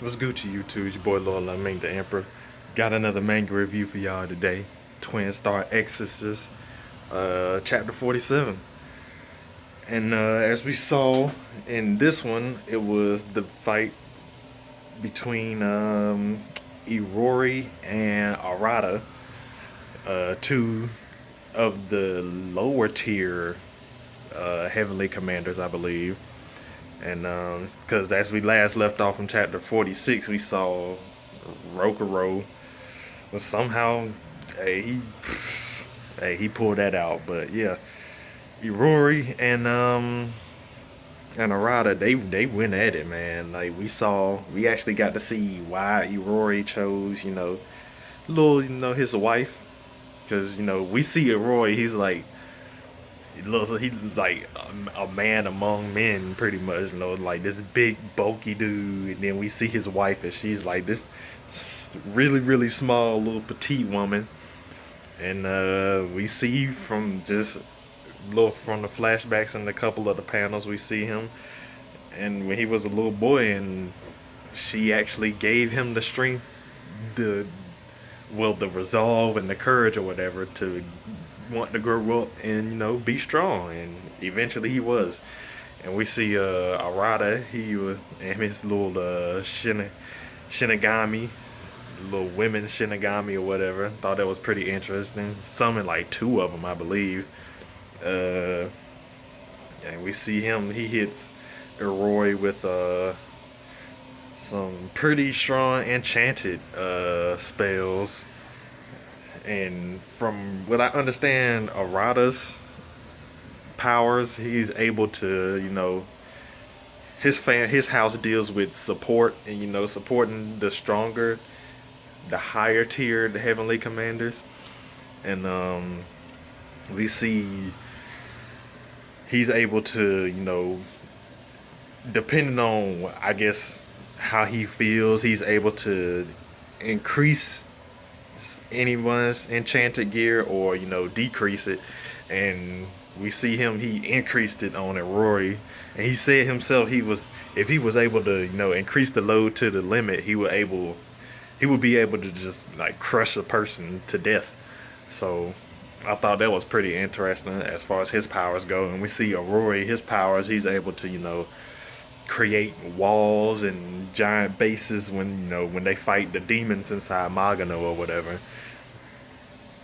What's Gucci YouTube? It's your boy Lord Ming the Emperor. Got another manga review for y'all today. Twin Star Exorcists, chapter 47. And as we saw in this one, it was the fight between Irori and Arata, two of the lower tier heavenly commanders, I believe. And because as we last left off from chapter 46, we saw Rokuro was somehow he pulled that out. But yeah, Irori and Arata, they went at it, man. Like we actually got to see why Irori chose his wife, because we see Irori, he's like a man among men, pretty much. Like this big, bulky dude. And then we see his wife, and she's like this really, really small, little petite woman. And we see from from the flashbacks and a couple of the panels, we see him, and when he was a little boy, and she actually gave him the strength, the resolve and the courage or whatever to want to grow up and be strong, and eventually he was. And we see Arata, he was, and his little Shinigami, little women Shinigami or whatever. Thought that was pretty interesting. Summoned like two of them, I believe. And we see him, he hits Iroi with some pretty strong enchanted spells. And from what I understand, Arata's powers, he's able to, his house deals with support, and supporting the stronger, the higher tiered heavenly commanders. And we see he's able to, depending on, I guess, how he feels, he's able to increase anyone's enchanted gear or decrease it. And we see him, he increased it on Rory, and he said himself if he was able to increase the load to the limit, he would be able to just like crush a person to death. So I thought that was pretty interesting as far as his powers go. And we see Rory, his powers, he's able to create walls and giant bases when they fight the demons inside Manga or whatever.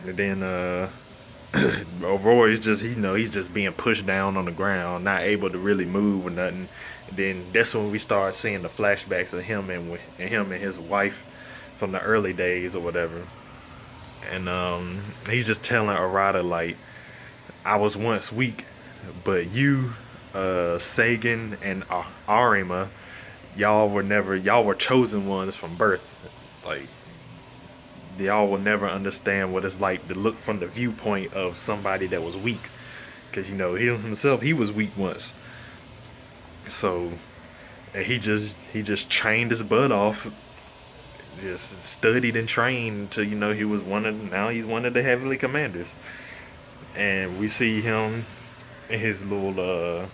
And then Rory's just he's just being pushed down on the ground, not able to really move or nothing. And then that's when we start seeing the flashbacks of him and his wife from the early days or whatever. And he's just telling Arata, like, I was once weak, but you, Sagan and Arima, y'all were chosen ones from birth. Like, y'all will never understand what it's like to look from the viewpoint of somebody that was weak, because he himself, he was weak once. So, and he just trained his butt off, just studied and trained to he's one of the heavenly commanders. And we see him in his little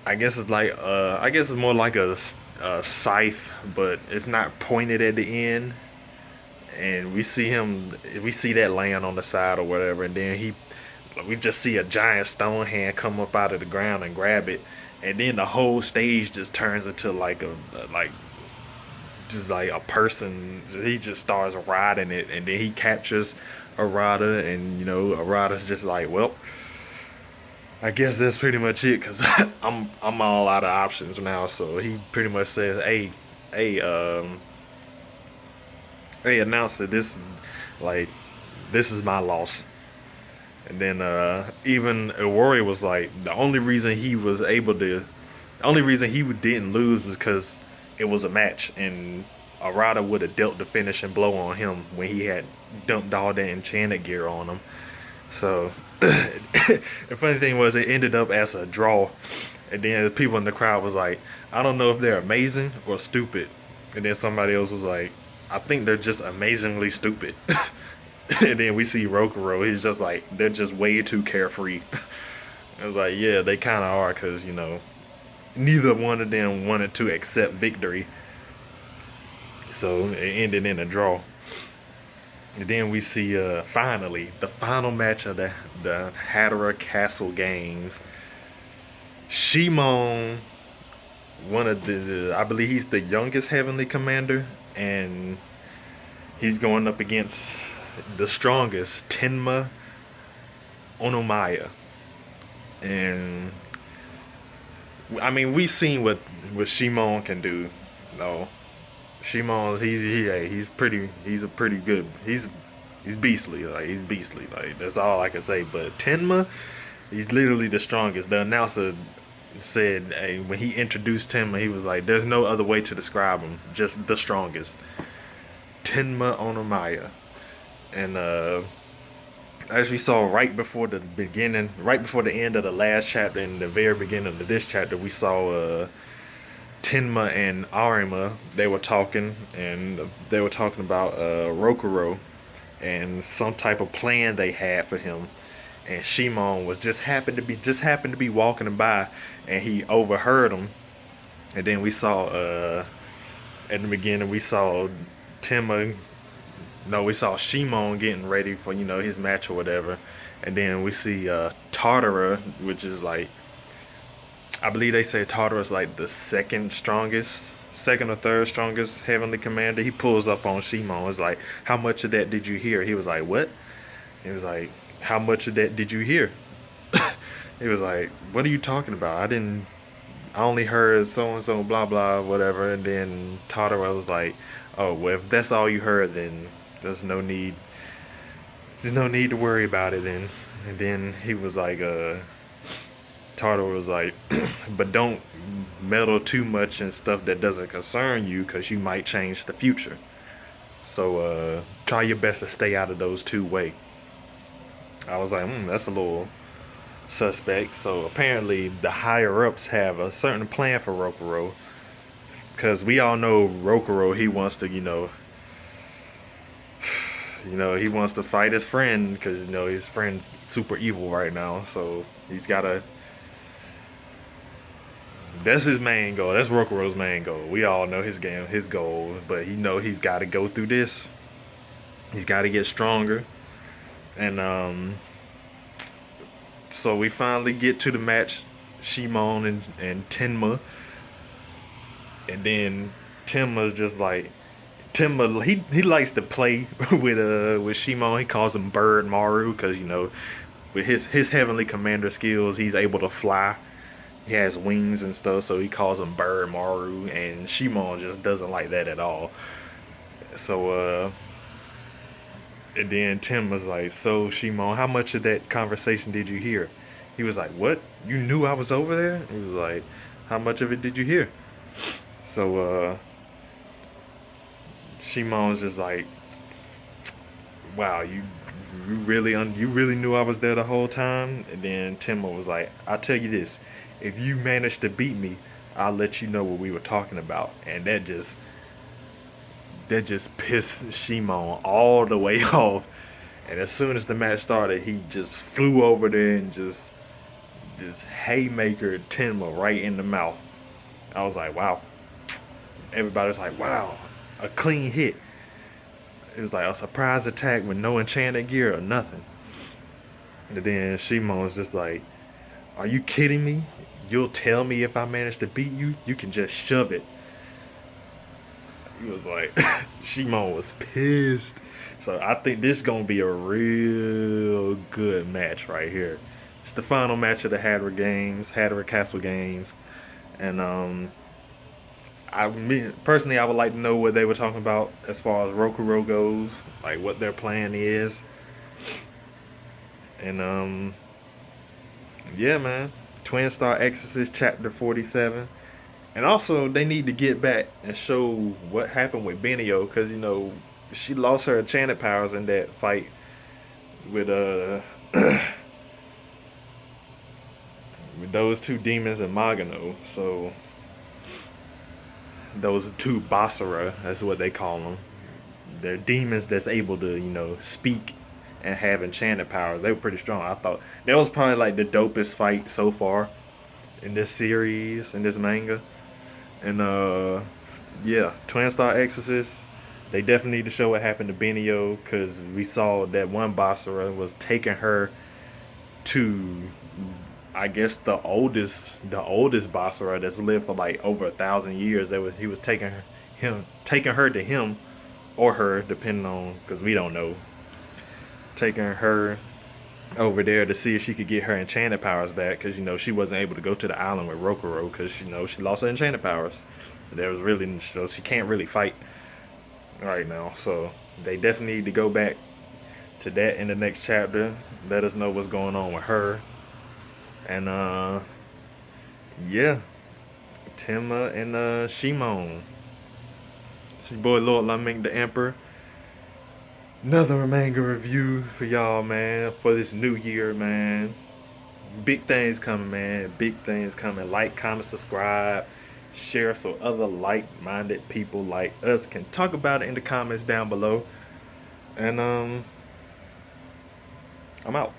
I guess it's more like a scythe, but it's not pointed at the end. And we see that laying on the side or whatever, and then we just see a giant stone hand come up out of the ground and grab it, and then the whole stage just turns into like a person. He just starts riding it, and then he captures Arata, and Arata's just like, well, I guess that's pretty much it, because I'm all out of options now. So he pretty much says, hey, announcer, this is my loss. And then even Iwari was like, the only reason he didn't lose was because it was a match, and Arata would have dealt the finishing blow on him when he had dumped all that enchanted gear on him. So the funny thing was, it ended up as a draw, and then the people in the crowd was like, I don't know if they're amazing or stupid. And then somebody else was like, I think they're just amazingly stupid. And then we see Rokuro, he's just like, they're just way too carefree. I was like, yeah, they kind of are, because neither one of them wanted to accept victory. So it ended in a draw. And then we see finally the final match of the Hatterer Castle games. Shimon, one of I believe he's the youngest heavenly commander, and he's going up against the strongest, Tenma Onomaya. And I mean, we've seen what Shimon can do. No, Shimon, he's a pretty good. He's beastly. Like he's beastly. Like that's all I can say. But Tenma, he's literally the strongest. The announcer said, hey, when he introduced Tenma, he was like, "There's no other way to describe him. Just the strongest." Tenma Onomaya, and as we saw right before the beginning, right before the end of the last chapter, in the very beginning of this chapter, we saw Tenma and Arima. They were talking, and they were talking about Rokuro and some type of plan they had for him. And Shimon was just happened to be walking by, and he overheard them. And then we saw at the beginning we saw Tenma. No, we saw Shimon getting ready for his match or whatever, and then we see Tartara, which is like, I believe they say Tartara's like the second or third strongest heavenly commander. He pulls up on Shimon. It's like, how much of that did you hear? He was like, what? He was like, how much of that did you hear? He was like, what are you talking about? I only heard so and so, blah blah, whatever. And then Tartara was like, oh well, if that's all you heard, then there's no need to worry about it then. And then he was like, Tartar was like, but don't meddle too much in stuff that doesn't concern you, because you might change the future. So try your best to stay out of those two way. I was like, that's a little suspect. So apparently the higher ups have a certain plan for Rokuro, because we all know Rokuro, he wants to he wants to fight his friend, because his friend's super evil right now. So he's gotta. That's his main goal. That's Rokuro's main goal. We all know his goal, but he's got to go through this. He's got to get stronger, and so we finally get to the match, Shimon and Tenma, and then Tenma's just like. Tenma, he likes to play with Shimon. He calls him Bird Maru, because with his heavenly commander skills, he's able to fly. He has wings and stuff, so he calls him Bird Maru, and Shimon just doesn't like that at all. So and then Tim was like, so Shimon, how much of that conversation did you hear? He was like, what? You knew I was over there? He was like, how much of it did you hear? So Shimon was just like, wow, you really knew I was there the whole time? And then Timmo was like, I'll tell you this, if you manage to beat me, I'll let you know what we were talking about. And that just pissed Shimon all the way off. And as soon as the match started, he just flew over there and just haymaker Tenma right in the mouth. I was like, wow. Everybody was like, wow, a clean hit. It was like a surprise attack with no enchanted gear or nothing. And then Shimon was just like, are you kidding me? You'll tell me if I manage to beat you? You can just shove it. He was like, Shimon was pissed. So I think this is going to be a real good match right here. It's the final match of the Hatterer Castle games. And personally, I would like to know what they were talking about as far as Rokuro goes, like what their plan is. And yeah, man, Twin Star Exorcist chapter 47. And also, they need to get back and show what happened with Benio, because she lost her enchanted powers in that fight with with those two demons in Magano. So those two Basara, that's what they call them. They're demons that's able to speak and have enchanted powers. They were pretty strong. I thought that was probably like the dopest fight so far in this series, in this manga. And yeah, Twin Star Exorcist, They definitely need to show what happened to Benio, because we saw that one Basara was taking her to, I guess, the oldest Basara that's lived for like over 1,000 years. He was taking her to him, or her, depending on, because we don't know, taking her over there to see if she could get her enchanted powers back, because she wasn't able to go to the island with Rokuro, because she lost her enchanted powers. There was really, so she can't really fight right now. So they definitely need to go back to that in the next chapter. Let us know what's going on with her. And yeah, Tenma and Shimon. It's your boy Lord Laming the Emperor. Another manga review for y'all, man, for this new year, man. Big things coming, man. Big things coming. Like, comment, subscribe, share, so other like-minded people like us can talk about it in the comments down below. And I'm out.